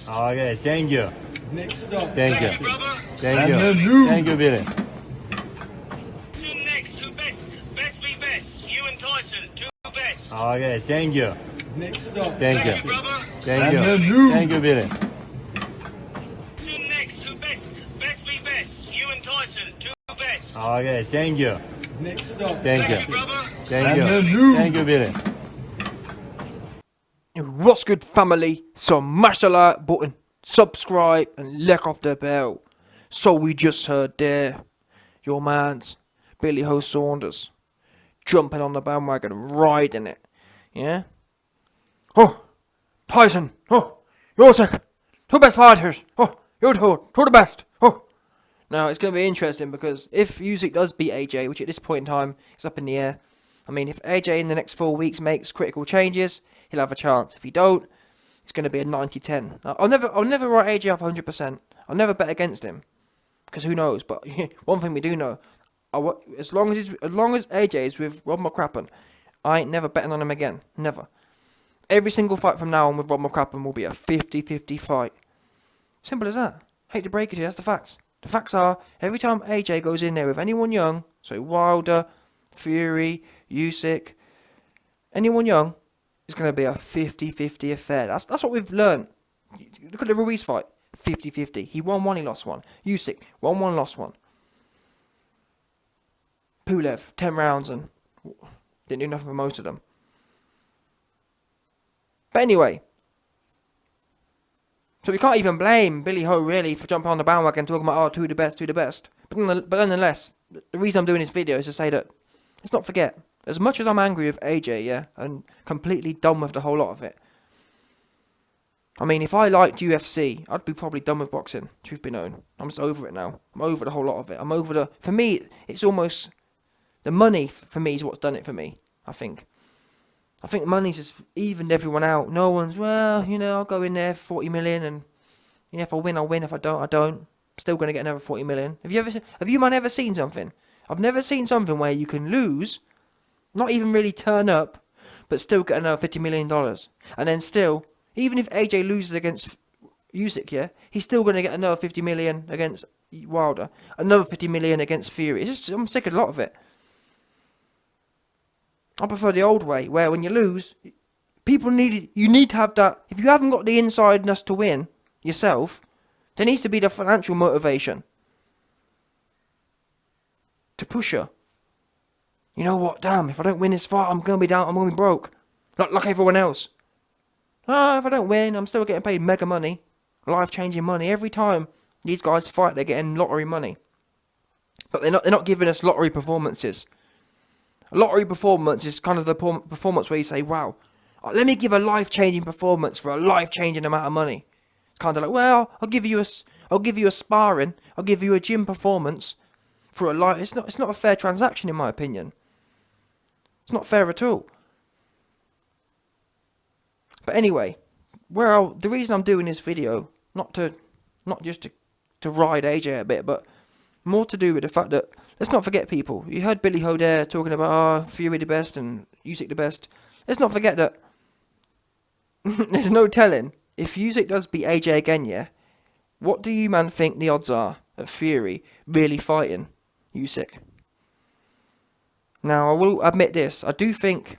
Okay, thank you. Next up. Thank you. Brother. Thank you. Thank you, Billy. Next, who best? Best be best. You and Tyson, two best. Okay, thank you. Next up. Thank you. Brother. Thank you. Thank you, Billy. Next, who best? Best be best. You and Tyson, two best. Okay, thank you. Next up. Thank you. Brother. Thank you. Thank you, Billy. What's good, family? So mash the like button, subscribe, and lick off the bell. So we just heard there, your man's Billy Ho Saunders jumping on the bandwagon, riding it. Yeah. Oh, Tyson. Oh, Usyk. Two best fighters. Oh, you two the best. Oh. Now it's going to be interesting because if Usyk does beat AJ, which at this point in time is up in the air. I mean, if AJ in the next 4 weeks makes critical changes, he'll have a chance. If he don't, it's going to be a 90-10. I'll never write AJ off 100%. I'll never bet against him, because who knows? But one thing we do know, as long as AJ is with Rob McCrappen, I ain't never betting on him again. Never. Every single fight from now on with Rob McCrappen will be a 50-50 fight. Simple as that. Hate to break it to you, that's the facts. The facts are, every time AJ goes in there with anyone young, so Wilder, Fury, Usyk, anyone young, it's going to be a 50-50 affair. That's what we've learned. Look at the Ruiz fight. 50-50. He won one, he lost one. Usyk, won one, lost one. Pulev, 10 rounds and didn't do nothing for most of them. But anyway, so we can't even blame Billy Ho really for jumping on the bandwagon talking about, two the best. But nonetheless, the reason I'm doing this video is to say that, let's not forget, as much as I'm angry with AJ, yeah, and completely done with the whole lot of it. I mean, if I liked UFC, I'd be probably done with boxing, truth be known. I'm just over it now. I'm over the whole lot of it. For me, it's almost, the money for me is what's done it for me, I think. I think money's just evened everyone out. No one's, well, I'll go in there for 40 million and, if I win, I'll win. If I don't, I don't. Still going to get another 40 million. Have you man ever seen something? I've never seen something where you can lose, not even really turn up, but still get another $50 million. And then still, even if AJ loses against Usyk, yeah, he's still going to get another 50 million against Wilder, another 50 million against Fury. I'm sick of a lot of it. I prefer the old way, where when you lose, you need to have that. If you haven't got the insideness to win yourself, there needs to be the financial motivation to push you. You know what? Damn, if I don't win this fight, I'm going to be down. I'm going to be broke. Like everyone else. If I don't win, I'm still getting paid mega money. Life-changing money. Every time these guys fight, they're getting lottery money. But they're not giving us lottery performances. A lottery performance is kind of the performance where you say, wow, let me give a life-changing performance for a life-changing amount of money. It's kind of like, well, I'll give you a sparring, I'll give you a gym performance for a life. It's not a fair transaction in my opinion. It's not fair at all. But anyway, the reason I'm doing this video, not just to ride AJ a bit, but more to do with the fact that, let's not forget, people. You heard Billy Ho there talking about, Fury the best and Usyk the best. Let's not forget that there's no telling. If Usyk does beat AJ again, yeah, what do you man think the odds are of Fury really fighting Usyk? Now, I will admit this. I do think,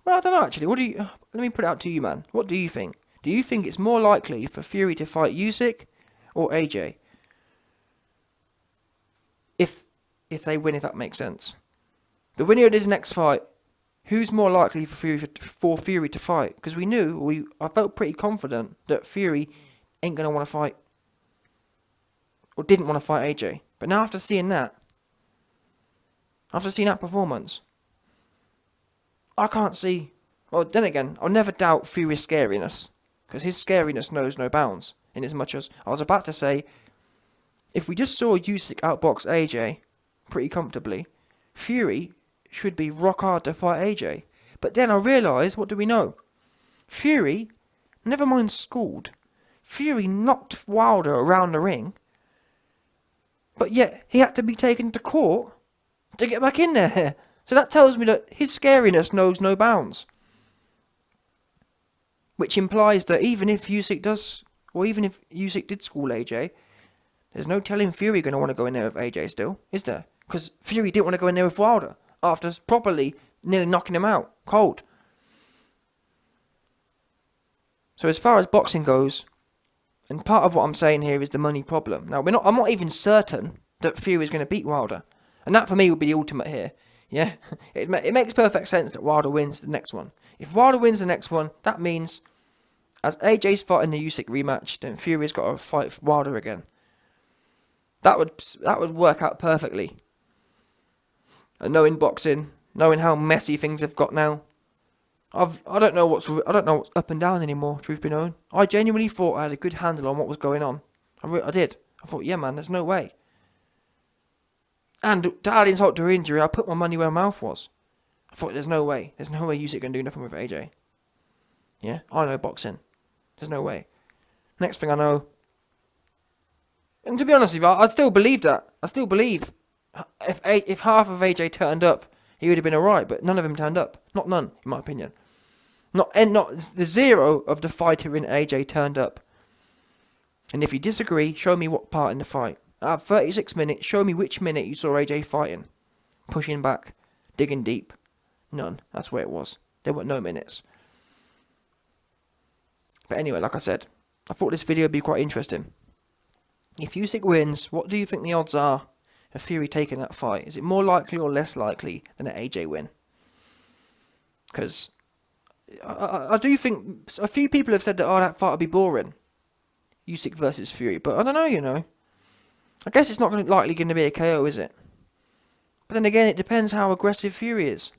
well, I don't know actually. Let me put it out to you, man. What do you think? Do you think it's more likely for Fury to fight Usyk or AJ? If they win, if that makes sense. The winner of this next fight, who's more likely for Fury to fight? Because I felt pretty confident that Fury ain't going to want to fight, or didn't want to fight AJ. But now after seeing that performance, I can't see. Well, then again, I'll never doubt Fury's scariness, because his scariness knows no bounds. In as much as I was about to say, if we just saw Usyk outbox AJ pretty comfortably, Fury should be rock hard to fight AJ. But then I realised, what do we know? Fury, never mind schooled, Fury knocked Wilder around the ring, but yet he had to be taken to court to get back in there. So that tells me that his scariness knows no bounds. Which implies that even if Usyk did school AJ, there's no telling Fury going to want to go in there with AJ still, is there? Because Fury didn't want to go in there with Wilder after properly nearly knocking him out cold. So as far as boxing goes, and part of what I'm saying here is the money problem. Now I'm not even certain that Fury is going to beat Wilder, and that for me would be the ultimate here. Yeah, it makes perfect sense that Wilder wins the next one. If Wilder wins the next one, that means as AJ's fighting the Usyk rematch, then Fury's got to fight Wilder again. That would work out perfectly. And knowing boxing, knowing how messy things have got now, I don't know what's up and down anymore. Truth be known, I genuinely thought I had a good handle on what was going on. I did. I thought, yeah, man, there's no way. And to add insult to injury, I put my money where my mouth was. I thought, there's no way Usyk can do nothing with AJ. Yeah, I know boxing. There's no way. Next thing I know, and to be honest with you, I still believe that. I still believe if half of AJ turned up, he would have been alright. But none of them turned up. Not none, in my opinion. Not the zero of the fighter in AJ turned up. And if you disagree, show me what part in the fight. Out of 36 minutes, show me which minute you saw AJ fighting, pushing back, digging deep. None. That's where it was. There were no minutes. But anyway, like I said, I thought this video would be quite interesting. If Usyk wins, what do you think the odds are of Fury taking that fight? Is it more likely or less likely than an AJ win? Because I do think a few people have said that, that fight would be boring. Usyk versus Fury. But I don't know, I guess it's not likely going to be a KO, is it? But then again, it depends how aggressive Fury is.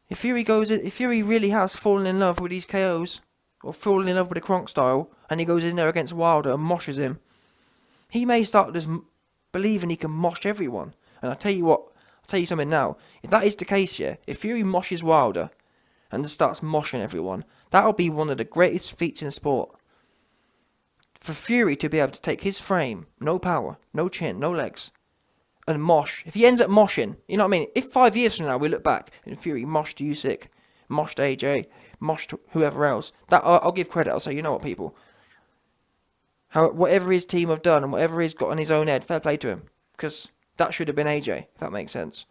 If Fury really has fallen in love with these KOs, or fallen in love with the Kronk style, and he goes in there against Wilder and moshes him, he may start just believing he can mosh everyone. And I'll tell you something now. If that is the case, yeah, if Fury moshes Wilder and just starts moshing everyone, that'll be one of the greatest feats in sport. For Fury to be able to take his frame, no power, no chin, no legs, and mosh. If he ends up moshing, you know what I mean? If 5 years from now we look back and Fury moshed Usyk, moshed AJ, moshed whoever else, that I'll give credit. I'll say, you know what, people? Whatever his team have done and whatever he's got on his own head, fair play to him, because that should have been AJ, if that makes sense.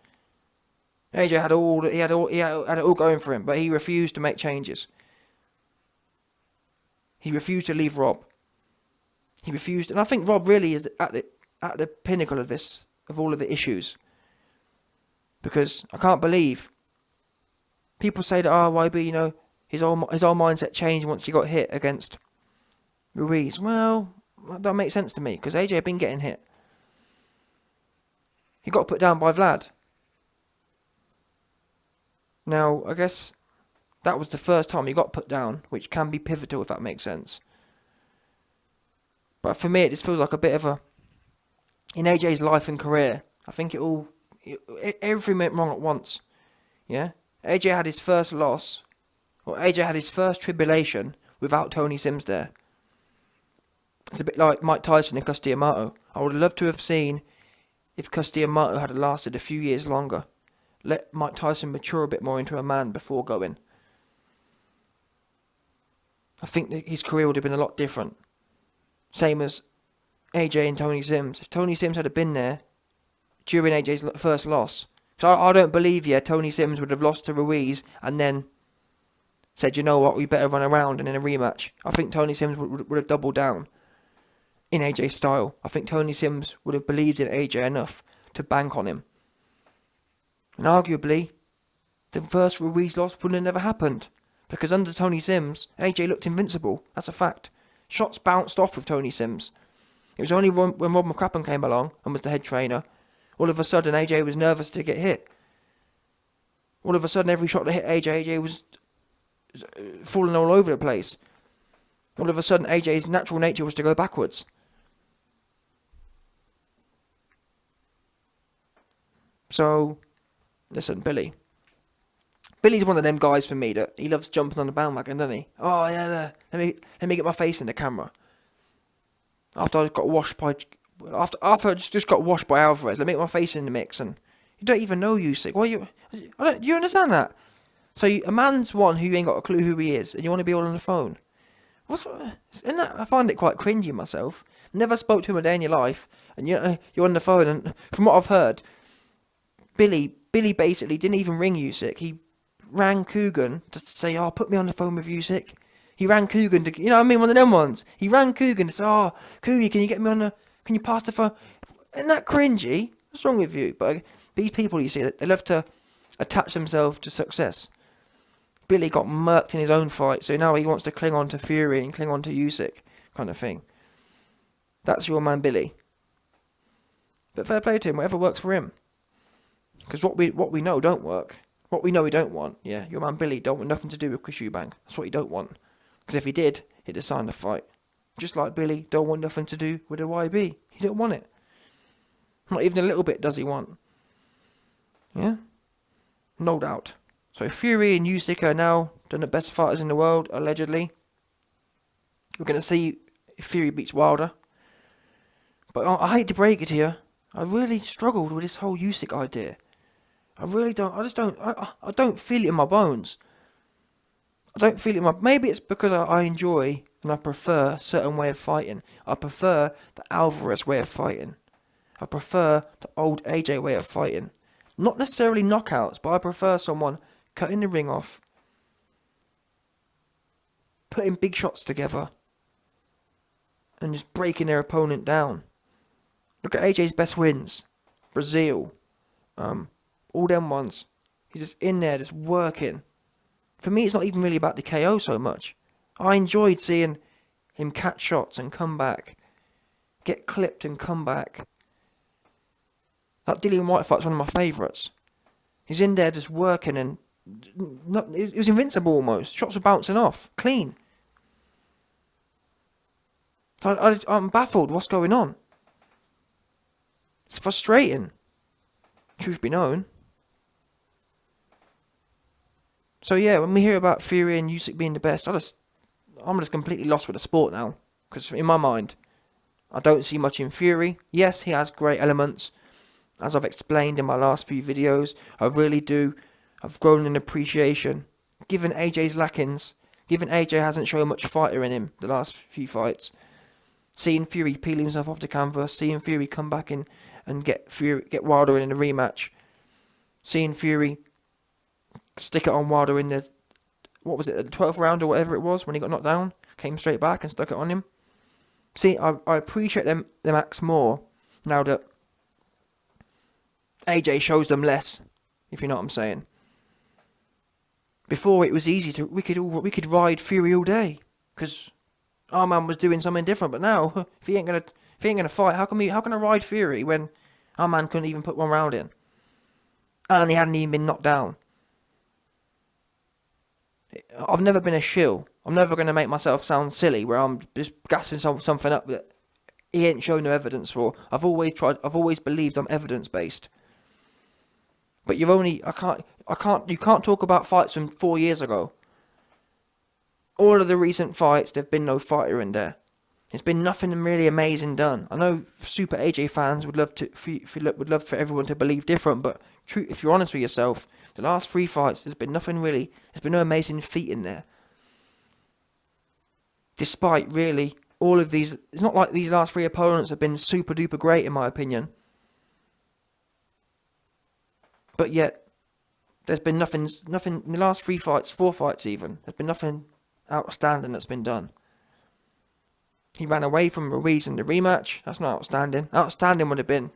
AJ had it all going for him, but he refused to make changes. He refused to leave Rob. He refused, and I think Rob really is at the pinnacle of this, of all of the issues. Because I can't believe people say that YB, his whole mindset changed once he got hit against Ruiz. Well, that don't make sense to me, because AJ had been getting hit. He got put down by Vlad. Now, I guess that was the first time he got put down, which can be pivotal if that makes sense. But for me, it just feels like a bit of in AJ's life and career, I think everything went wrong at once. Yeah? AJ had his first loss, or AJ had his first tribulation without Tony Sims there. It's a bit like Mike Tyson and Cus D'Amato. I would have loved to have seen if Cus D'Amato had lasted a few years longer. Let Mike Tyson mature a bit more into a man before going. I think that his career would have been a lot different. Same as AJ and Tony Sims. If Tony Sims had been there during AJ's first loss, because I don't believe Tony Sims would have lost to Ruiz and then said, you know what, we better run around and in a rematch. I think Tony Sims would have doubled down in AJ's style. I think Tony Sims would have believed in AJ enough to bank on him. And arguably, the first Ruiz loss wouldn't have never happened. Because under Tony Sims, AJ looked invincible. That's a fact. Shots bounced off with Tony Sims. It was only when Rob McCrappen came along and was the head trainer, all of a sudden AJ was nervous to get hit. All of a sudden every shot that hit AJ was falling all over the place. All of a sudden AJ's natural nature was to go backwards. So, listen, Billy's one of them guys for me that he loves jumping on the bandwagon, doesn't he? Oh yeah, let me get my face in the camera. After I got washed by Alvarez, let me get my face in the mix, and you don't even know Usyk. Do you understand that? So a man's one who you ain't got a clue who he is, and you want to be all on the phone. Isn't that? I find it quite cringy myself. Never spoke to him a day in your life, and you're on the phone. And from what I've heard, Billy basically didn't even ring Usyk. He rang Coogan to say, "Oh, put me on the phone with Usyk." He rang Coogan to, you know what I mean, one of them ones. He rang Coogan to say, "Oh, Coogie, can you get me on the? Can you pass the phone?" Isn't that cringy? What's wrong with you? But these people, you see, they love to attach themselves to success. Billy got murked in his own fight, so now he wants to cling on to Fury and cling on to Usyk, kind of thing. That's your man Billy. But fair play to him, whatever works for him. Because what we know don't work. What we know he don't want, yeah, your man Billy don't want nothing to do with Chris Eubank. That's what he don't want. Because if he did, he'd have signed the fight. Just like Billy don't want nothing to do with the YB. He don't want it. Not even a little bit does he want. Yeah? No doubt. So Fury and Usyk are now the best fighters in the world, allegedly. We're going to see if Fury beats Wilder. But I hate to break it to you, I really struggled with this whole Usyk idea. I really don't. I don't feel it in my bones. I don't feel it in my. Maybe it's because I enjoy and I prefer a certain way of fighting. I prefer the Alvarez way of fighting. I prefer the old AJ way of fighting. Not necessarily knockouts, but I prefer someone cutting the ring off, putting big shots together, and just breaking their opponent down. Look at AJ's best wins. Brazil. All them ones. He's just in there, just working. For me, it's not even really about the KO so much. I enjoyed seeing him catch shots and come back. Get clipped and come back. That Dillian White fight's one of my favourites. He's in there just working and... it was invincible almost. Shots were bouncing off. Clean. I'm baffled. What's going on? It's frustrating. Truth be known. So yeah, when we hear about Fury and Usyk being the best, I'm just completely lost with the sport now. Because in my mind, I don't see much in Fury. Yes, he has great elements. As I've explained in my last few videos, I really do. I've grown in appreciation. Given AJ's lackings, given AJ hasn't shown much fighter in him the last few fights, seeing Fury peel himself off the canvas, seeing Fury come back in and get Wilder in a rematch, seeing Fury stick it on Wilder in the, what was it, the 12th round or whatever it was when he got knocked down, came straight back and stuck it on him. See, I appreciate them acts more now that AJ shows them less, if you know what I'm saying. Before it was easy to we could ride Fury all day because our man was doing something different. But now, if he ain't gonna fight, how can I ride Fury when our man couldn't even put one round in, and he hadn't even been knocked down? I've never been a shill. I'm never gonna make myself sound silly where I'm just gassing something up that he ain't shown no evidence for. I've always believed I'm evidence based. But you can't talk about fights from 4 years ago. All of the recent fights, there've been no fighter in there. It's been nothing really amazing done. I know Super AJ fans would love for everyone to believe different, but if you're honest with yourself, the last 3 fights, there's been no amazing feat in there. Despite really all of these, it's not like these last 3 opponents have been super duper great in my opinion. But yet, there's been nothing in the last 3 fights, 4 fights even. There's been nothing outstanding that's been done. He ran away from Ruiz in the rematch. That's not outstanding. Outstanding would have been,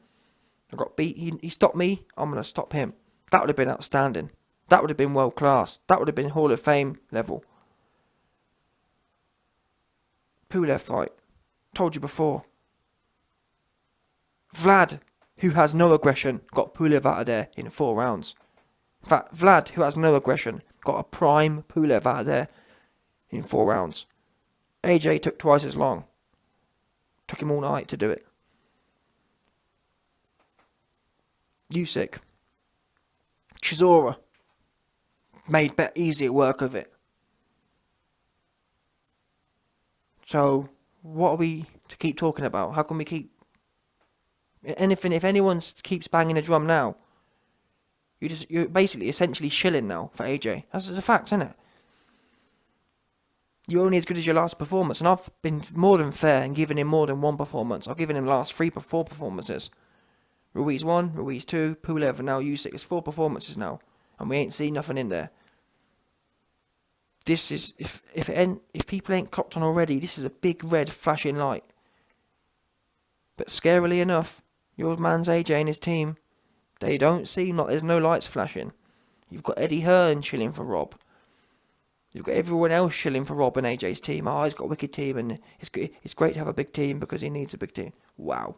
I got beat. He stopped me. I'm going to stop him. That would have been outstanding. That would have been world class. That would have been Hall of Fame level. Pulev fight. Told you before. Vlad, who has no aggression, got Pulev out of there in 4 rounds. In fact, Vlad, who has no aggression, got a prime Pulev out of there in 4 rounds. AJ took twice as long. Took him all night to do it. Usyk. Chisora made easier work of it. So, what are we to keep talking about? How can we keep... Anything, if anyone keeps banging the drum now, You're basically essentially shilling now for AJ. That's the facts, isn't it? You're only as good as your last performance, and I've been more than fair and given him more than one performance. I've given him last 4 performances. Ruiz 1, Ruiz 2, Pulev, and now Usyk. It's 4 performances now, and we ain't seen nothing in there. This is, if people ain't clocked on already, this is a big red flashing light. But scarily enough, your man's AJ and his team, they don't seem like there's no lights flashing. You've got Eddie Hearn chilling for Rob. You've got everyone else chilling for Rob and AJ's team. Oh, he's got a wicked team, and it's great to have a big team because he needs a big team. Wow.